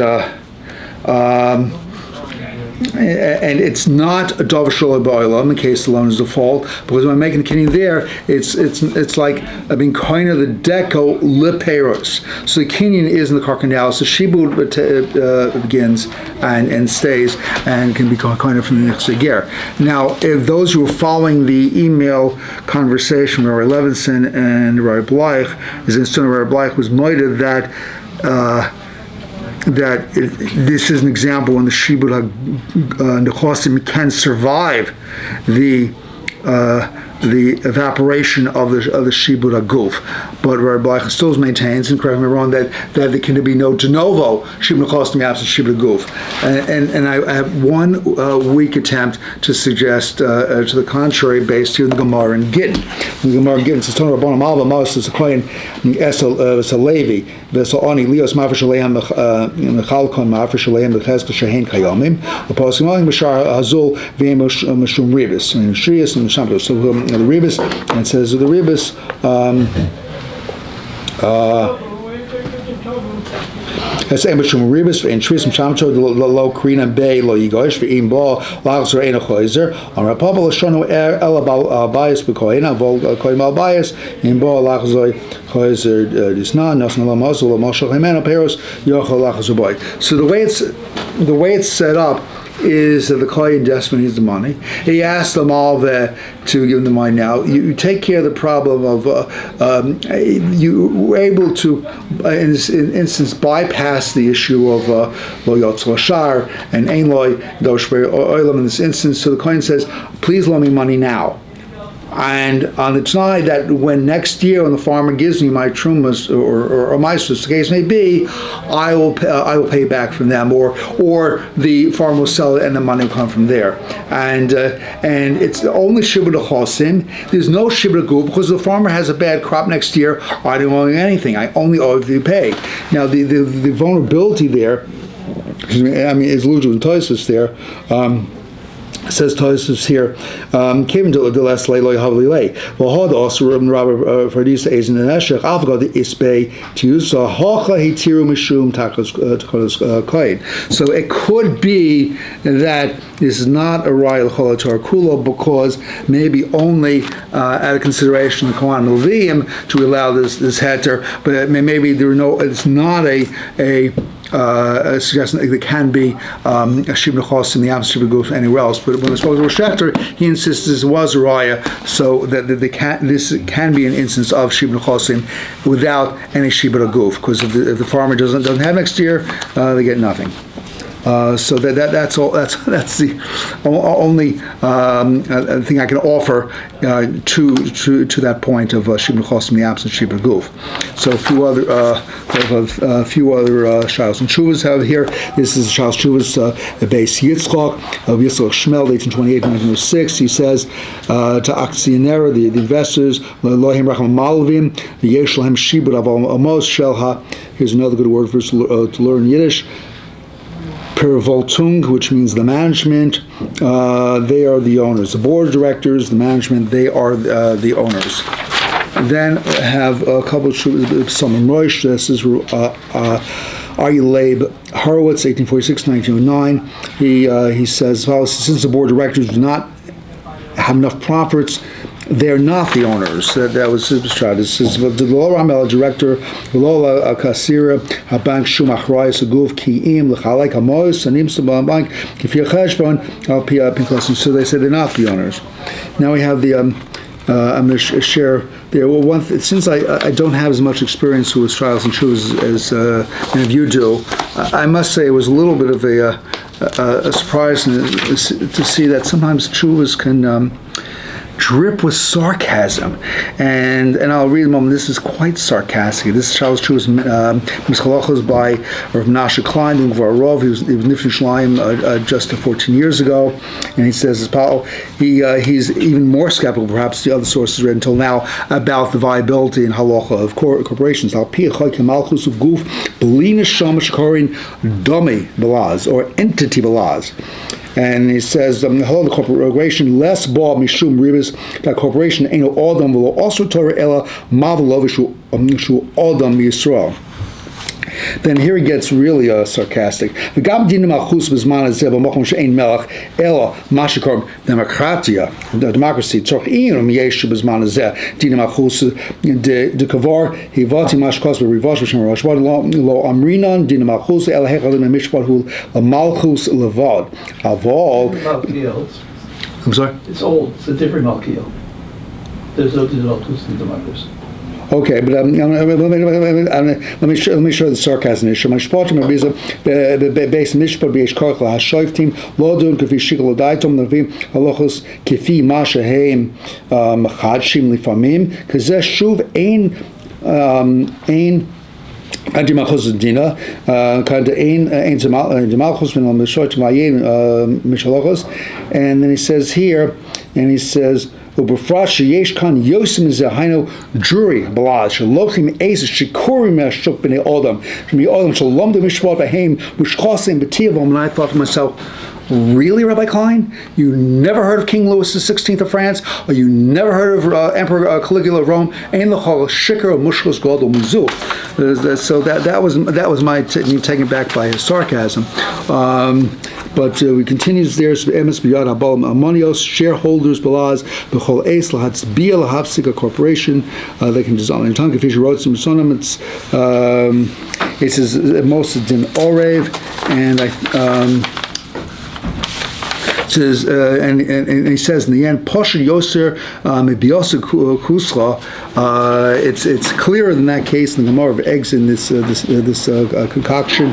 it's not a Dov Shalom Ba'olam in case the loan is default, because when I'm making the kinyan there, it's like being kind of the deco liperos. So the kinyan is in the karkanal, so shibud begins and stays and can be kind of from the next ger. Now, if those who are following the email conversation with Rabbi Levinson and Rabbi Bleich, is in Stone Rabbi Bleich was noted that this is an example when the Shibud Nechosim can survive the evaporation of the Shibud HaGuf. But Rabbi Bleich still maintains, and correct me wrong, that there can be no de novo Shibud Nechosim absent Shibud HaGuf. And I have one weak attempt to suggest to the contrary based here in the Gemara in Gittin. The Gemara in Gittin says, "Ton Rabbanan Malva Mos is a kohen es a Levi v'esal ani lios mafresh aleim mechalkon mafresh aleim b'cheskel shehein kayomim the Poskim aling b'shar hazul v'yem mishum Ribbis and Shrias and Misham." So the Ribbis, and it says the Ribbis. That's Emishum Ribbis and Trism Shamcho Lo Krina Bay Lo Yigosh for Imbo Lags or Ena Choizer on Rapapa Shono El Bias Bekoina Vol Koimal Bias Imbo Lagzoi Choizer Disna Nasan Lamazul Moshel Himeno Peros Yochel Lagzoboy. So the way it's set up is that the client desperately needs the money. He asked them all to give him the money now. You take care of the problem of you were able to, in this instance, bypass the issue of lo yotz lashar and ein loy dosh oilam in this instance. So the client says, please loan me money now. And on the tonight that when next year when the farmer gives me my trumas or maestros, the case may be, I will pay back from them, or the farmer will sell it and the money will come from there. And it's only shibud chosim. There's no shibud guf because the farmer has a bad crop next year. I don't owe you anything. I only owe if you pay. Now the vulnerability there, I mean, is Luju and Toisus there. Says Tosus here, came to the last lay havli well, had also Rabbi Fardisa Ezen and Eshech Alpha the Isbay to use Hocha Hitiru Mishum Takas Koid. So it could be that this is not a Raya L'Hora'ah Torah Kulo because maybe only out of consideration the Kohen Melviim to allow this heter, but maybe it's not a suggestion that there can be a shibud chos in the Amsterdam Guf anywhere else, but when I spoke to Rosh Hashanah, he insists this was a raya, so that this can be an instance of shibud chosim without any shibud guf, because if the farmer doesn't have next year, they get nothing. So that's all. That's the only thing I can offer to that point of shibud chosim in the absence of shibud guf. So a few other Shalos and Shuvas have here. This is Shalos Shuvas Beis Yitzchak of Yitzchak Shmel, 1828-1906. He says to Aktionera, the investors, Lohim Racham Malvim, the Yesh Lahem Shibud Aval Amos Shelha. Here's another good word for us to learn Yiddish. Per-Voltung, which means the management, they are the owners. The board of directors, the management, they are the owners. Then have a couple of some Roish. This is Aryeh Horowitz, 1846-1909. He says, well, since the board of directors do not have enough profits, they're not the owners. That was his shot. It says, the Lo Ramel director, Lo Kasira, Bank Shum Achrayas Aguf Kiim Lechalek Amos Anim Sabam Bank Kifir Cheshbon Al Pia Pinklasim. So they say they're not the owners. Now we have the I'm going to share there. Well, since I don't have as much experience with trials and shuvas as any of you do, I must say it was a little bit of a surprise to see that sometimes shuvas can drip with sarcasm, and I'll read them. This is quite sarcastic. This Shalos Shuvas Mishalachos by Rav Menashe Klein, he was Nifnei Shleim just 14 years ago, and he says, he's even more skeptical, perhaps the other sources read until now, about the viability and halacha of corporations. Al pi chaykim malchus of guf belina shamash korin domi belaz, or entity belaz. And he says, hello, the corporation, less ball mishum ribbis, that corporation ain't no adam v'lo also Torah ela mavlo v'shu adam Yisrael. Then here he gets really sarcastic. The Gabdinim Achus Bizman Zeb Mochum Shein Melach Ela Mashikor Demokratia, the democracy. Tzorch Inum Yesh Bizman Zeb Dinim Achus de Kavar Hivati Mashkos Rivosh Shem Rosh Lo Amrinan Dinim Achus El Hechalim Mishpat Hu Malchus Levad Avol. I'm sorry. It's old. It's a different Malkiel. There's no Malchus in democracy. Okay, but let me show the sarcasm issue. My sportim is based mishpat b'yesh korach lahashoiftim lo dun kafi shikol odaitom navim halachos kafi masha heim machadshim lifamim kazeh shuv ein anti malchus dina kind ein malchus min al mishot mayin mishalachos, and then he says here, and he says. Yesh kan yosim zehaino jury balaz shalochim eis shikurim meshuk b'nei adam shmi adam shalom the mishpat v'heim mushchasim b'tiavom. And I thought to myself, Really, Rabbi Klein? You never heard of King Louis XVI of France? Or you never heard of Emperor Caligula of Rome? Ein l'chol shikar mushkos gadol mizu. So that was my taken back by his sarcasm. But we continues there. Emes b'yad habal amonios, shareholders belaz b'chol eis lahatzbiya lahavsika corporation. They can dissolve in tongue. If he wrote some sonim, it says most din orev, and says, and he says in the end, Posher Yoser Mebiosa Kusra. It's clearer than that case in the Gemara of eggs in this concoction.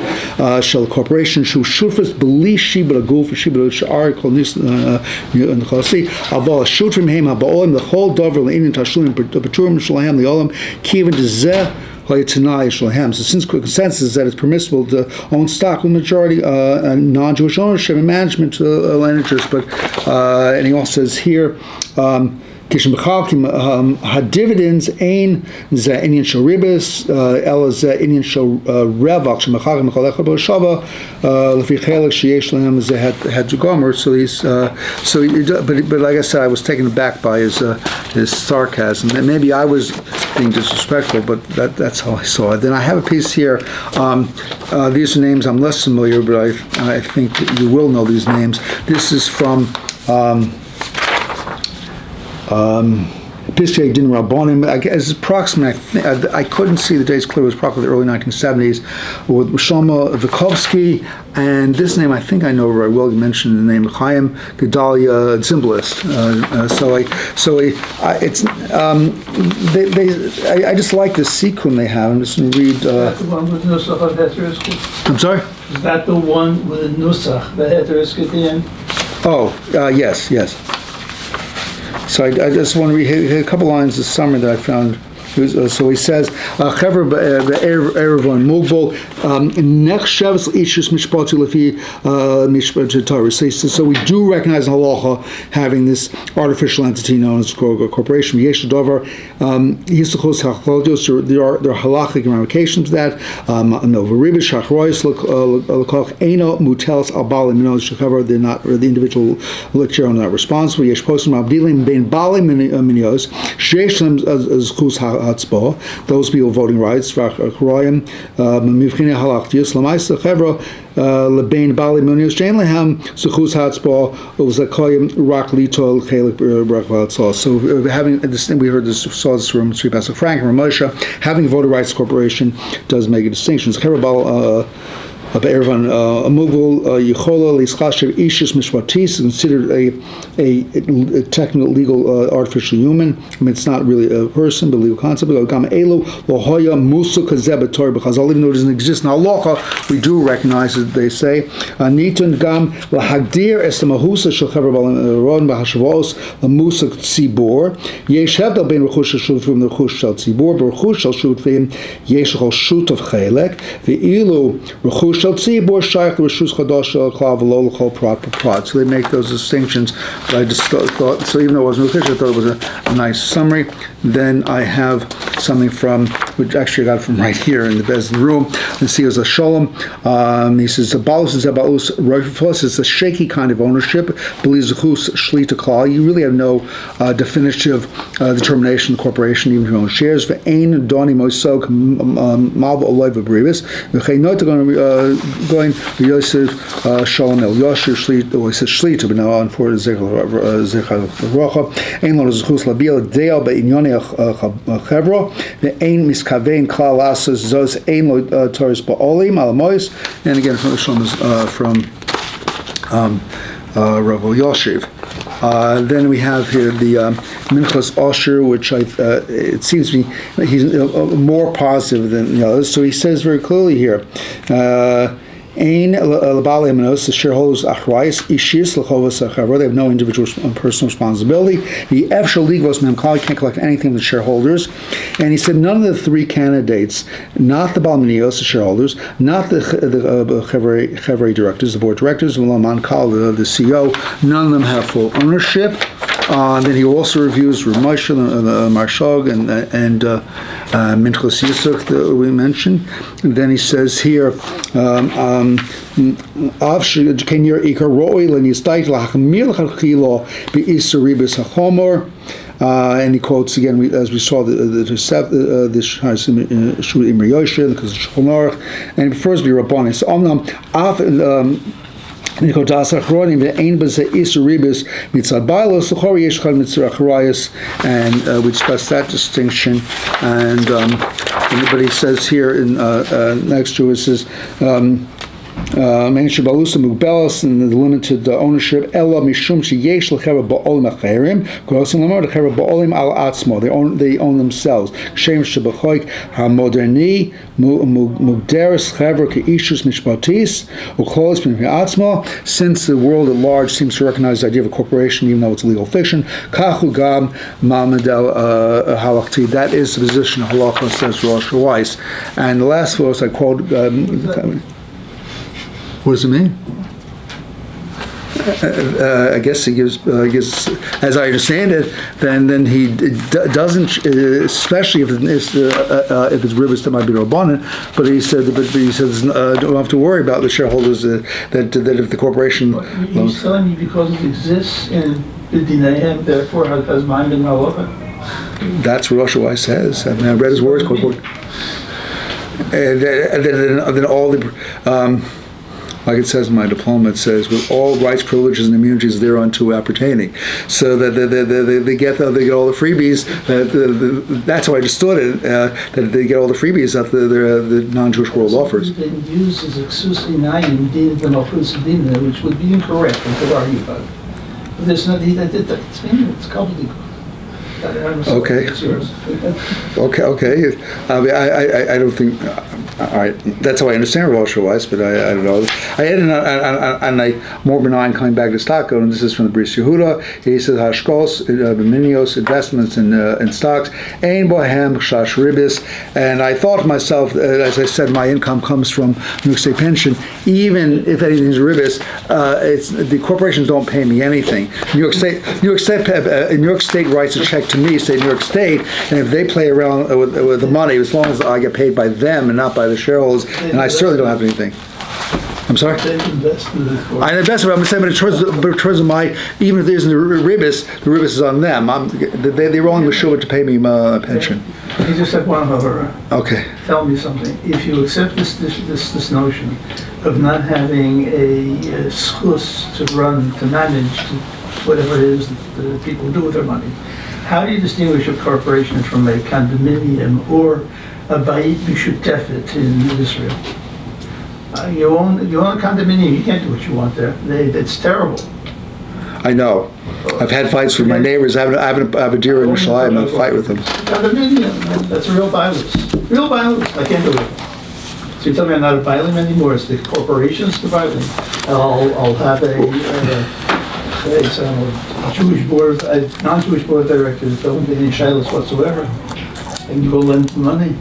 Shall corporation shu shufas beli shibra guf shibra shar kol nis nchasi aval shut from him habaolim the whole dover leinin tashlim beturim shalhem the olam kiven dezeh. So since consensus is that it's permissible to own stock with majority non-Jewish ownership and management land interest, but and he also says here. Dividends ain ze inyan shel Ribbis el ze inyan shel revach shemachagim mechalech b'shava lefi chelik sheyesh lehem ze had gomer. So he's but like I said, I was taken aback by his sarcasm, and maybe I was being disrespectful, but that's how I saw it. Then I have a piece here. These are names I'm less familiar, but I think you will know these names. This is from. Pischei Din Rabbonim, as approximate, I couldn't see the dates clear, it was probably the early 1970s, with Shlomo Vikovsky, and this name I think I know very well. You mentioned the name of Chaim Gedalia Zimbalist. I just like the sequence they have. I'm just going to read. Is that the one with Nusach of Heteroskit? I'm sorry? Is that the one with the Nusach, the Heteroskit at the end? Oh, yes. So I just want to read a couple lines this summer that I found. So he says, "Chaburah be'erevon mugbol nechshavs ishus mishpatu lefi mishpatu Torah." So we do recognize in halacha having this artificial entity known as a corporation. Yesh davar yisachos hachlodios. There are halachic ramifications to that. No, Ribbis shachrois lekoch eino mutelas al bali minos shekavar. They're not, the individual lecturer are not responsible. Yesh postim abdilim bein bali minos sheyesh lem zchus those people voting rights. So we do having this thing, we heard this, saw this from Sri Pastor Frank and Ramosha, having a voting rights corporation does make a distinction. Be'ervan Amugul Yichola Lischashev Ishus Mishpatis is considered a technical legal artificial human. I mean, it's not really a person, but a legal concept. Gam Elu Lohoya Musu Kazeba Torah because all even though it doesn't exist in halacha, we do recognize it. They say Nitun Gam Lahagdir Estamahusa Shulchaver Balan Bahashavos Musa Tzibor Yeshavda Ben Rechush Shut from the Rechush Shal Tzibor, but Rechush Shal Shut from Yeshachol Shut of Chelek the Ilu Rechush. So they make those distinctions. But I just thought, so even though it wasn't official, I thought it was a nice summary. Then I have something from, which actually I got from right here in the Bezdin room. Let's see, it was a Shalom. He says, it's a shaky kind of ownership. You really have no definitive determination of the corporation, even if you own shares. Going Yosef Shalom El Yosher Shlit, or he says Shlita, but now on for Zechar Rocha. Ein lo zechus labil deal be'inyoni Chaburah. The ein miskavein klal asas zos ein lo Torahs ba'olim alamois. And again from Rav Yoshev. Then we have here the Minchas Osher, which it seems to me he's more positive than the others. So he says very clearly here, Ein l'balei manos, the shareholders achrayis ishis l'chovas chaburah. They have no individual personal responsibility. The efshal ligvos memkal can't collect anything from the shareholders. And he said none of the three candidates, not the balminios, the shareholders, not the chaburah directors, the board directors, the mankal, the CEO, none of them have full ownership. Then he also reviews Rav Moshe, Marshog, and Minchas Yisach that we mentioned. And then he says here, and he quotes again, as we saw, the Shul Imri Yoshe, because of Shulchan Aruch, and it prefers to be Rabbanim. So, and we discussed that distinction, and but he says here in next to it says and the limited ownership ella mishum sheyesh l'chera ba'olim acherim k'rosim lamar l'chera ba'olim al atzmo, they own themselves. Shem shebechoik hamoderni mugderes chever keishus mishpatis u'klos b'nei atzmo. Since the world at large seems to recognize the idea of a corporation, even though it's a legal fiction, kachu gam ma'amedel halachti. That is the position of halacha, says Rosh Weiss. And the last verse I quote. What does it mean? I guess he gives, as I understand it, then he doesn't, especially if it's Ribbis, that might be Rabbanan. But he says don't have to worry about the shareholders that if the corporation. He's telling me because it exists in the Dinayim, therefore has mine been halacha. That's what Rosh Weiss says. I mean, I read his words. And then all the. Like it says in my diploma, it says, with all rights, privileges, and immunities thereunto appertaining. So that they get all the freebies. That's how I understood it. That they get all the freebies that the non-Jewish world offers. They use as exclusively which would be incorrect. We could argue about it. But there's no need that did that. It's complicated. Okay. Okay. I mean, I don't think. All right, that's how I understand Rosh Weiss, but I don't know. I had on a more benign coming back to Stockholm, and this is from the Bris Yehuda. He says Hashkos, Minios, investments in stocks, Ein Bohem Shash Ribbis. And I thought to myself, as I said, my income comes from New York State pension. Even if anything's Ribbis, the corporations don't pay me anything. New York State writes a check to me, say New York State, and if they play around with the money, as long as I get paid by them and not by the shareholders, and I certainly don't have anything. I'm sorry? I invested, I'm saying, but in terms of my, even if there's the Ribbis is on them. They're only sure to pay me my pension. You just have one other. Okay. Tell me something. If you accept this notion of not having a schus to manage whatever it is that people do with their money, how do you distinguish a corporation from a condominium or a bayit mishutefet in Israel? You own a condominium. You can't do what you want there. It's terrible. I know. I've had fights with my neighbors. I have a deer in Yerushalayim. I fight with them. Condominium. That's a real violence. Real violence. I can't do it. So you tell me I'm not a violent anymore. It's the corporations to violent. I'll have a Jewish board, non-Jewish board of directors. Don't be any shilas whatsoever. And you go lend money.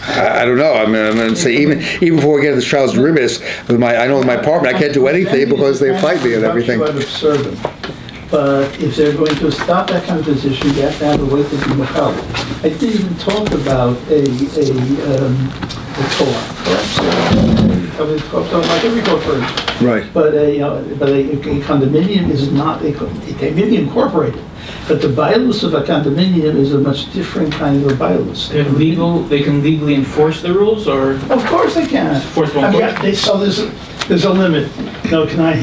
I don't know. I'm going to say even before we get to the trials of Ribbis, I know in my apartment I can't do anything because they fight me and everything. But if they're going to stop that kind of position, you have to have a way to be machal. I didn't even talk about a co-op. Like every corporation. Right. But a condominium is not it may be incorporated. But the bylaws of a condominium is a much different kind of a bylaws. They can legally enforce the rules, or? Of course they can. So there's a limit. Can I,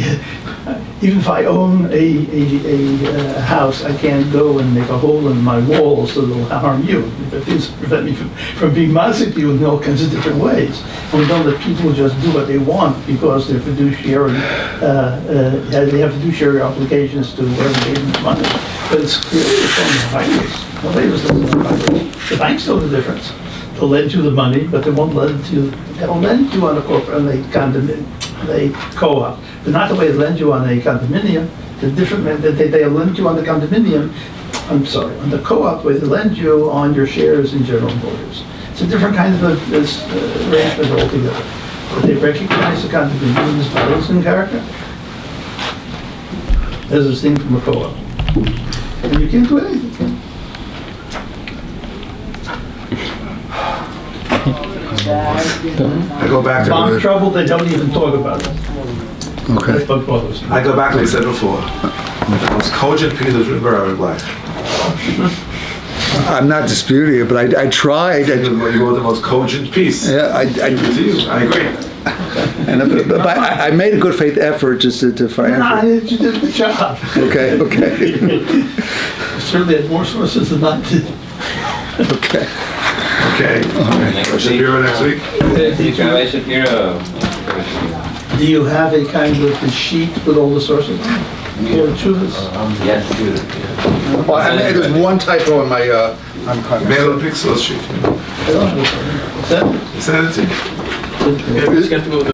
even if I own a house, I can't go and make a hole in my wall so it'll harm you. Things prevent me from being mazik you in all kinds of different ways. And we don't let people just do what they want because they're fiduciary, they have fiduciary obligations to whoever gave them the money. But it's clearly a form of violence. Nobody was listening to violence. The banks know the difference. They'll lend you the money, but they won't lend you. They'll lend you on a condominium, a co-op, but not the way they lend you on a condominium. The different they lend you on the condominium. I'm sorry, on the co-op, the way they lend you on your shares in General Motors. It's a different kind of arrangement altogether. But they recognize the condominium as violence in character. as a thing from a Kollel. And you can't do anything. I go back Bomb to, trouble, they don't even talk about it. Okay. That's what bothers me. I go back, like I said before, the most cogent piece of Ribbis life. I'm not disputing it, but I tried. You were the most cogent piece. Yeah, I agree. but I made a good faith effort just to find. Nah, you did the job. Okay. Certainly had more sources than I did. Okay. Okay. Shapiro next week? Rabbi Shapiro. Do you have a kind of a sheet with all the sources on it? Or truths? Yes. Well, there's one typo in my. Mail a pixel sheet. What's that? Send it to you. Yeah, we just have to go with